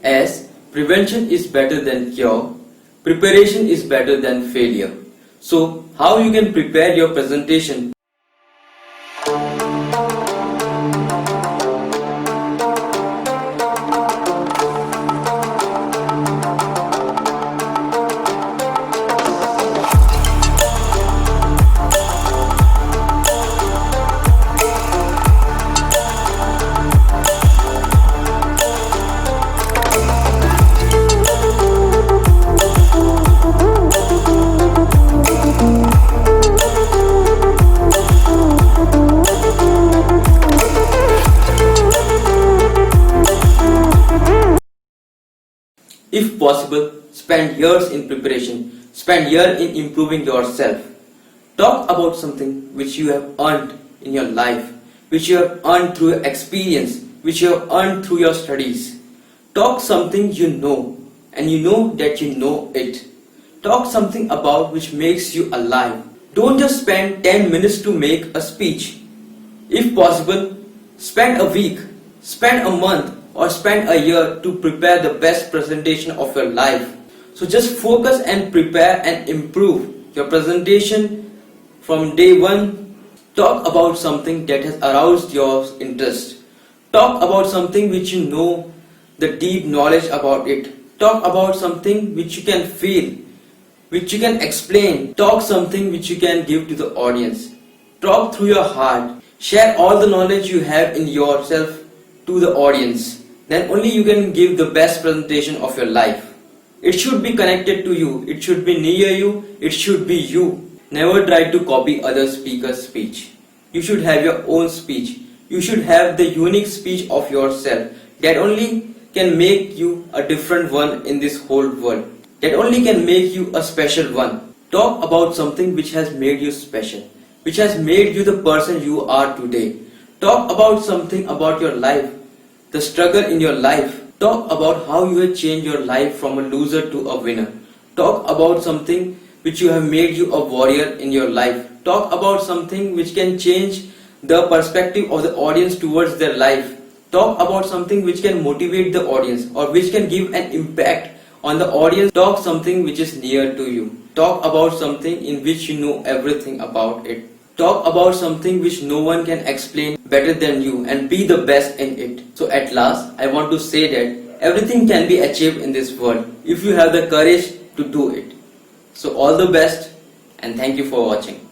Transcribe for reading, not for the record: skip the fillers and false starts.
as prevention is better than cure, preparation is better than failure. So, how you can prepare your presentation? If possible, spend years in preparation, spend years in improving yourself. Talk about something which you have earned in your life, which you have earned through your experience, which you have earned through your studies. Talk something you know, and you know that you know it. Talk something about which makes you alive. Don't just spend 10 minutes to make a speech. If possible, spend a week, spend a month, or spend a year to prepare the best presentation of your life. So just focus and prepare and improve your presentation from day one. Talk about something that has aroused your interest. Talk about something which you know the deep knowledge about it. Talk about something which you can feel, which you can explain. Talk something which you can give to the audience. Talk through your heart. Share all the knowledge you have in yourself to the audience. Then only you can give the best presentation of your life. It should be connected to you. It should be near you. It should be you. Never try to copy other speakers' speech. You should have your own speech. You should have the unique speech of yourself. That only can make you a different one in this whole world. That only can make you a special one. Talk about something which has made you special, which has made you the person you are today. Talk about something about your life, the struggle in your life. Talk about how you have changed your life from a loser to a winner. Talk about something which you have made you a warrior in your life. Talk about something which can change the perspective of the audience towards their life. Talk about something which can motivate the audience or which can give an impact on the audience. Talk something which is near to you. Talk about something in which you know everything about it. Talk about something which no one can explain better than you and be the best in it. So at last, I want to say that everything can be achieved in this world if you have the courage to do it. So all the best and thank you for watching.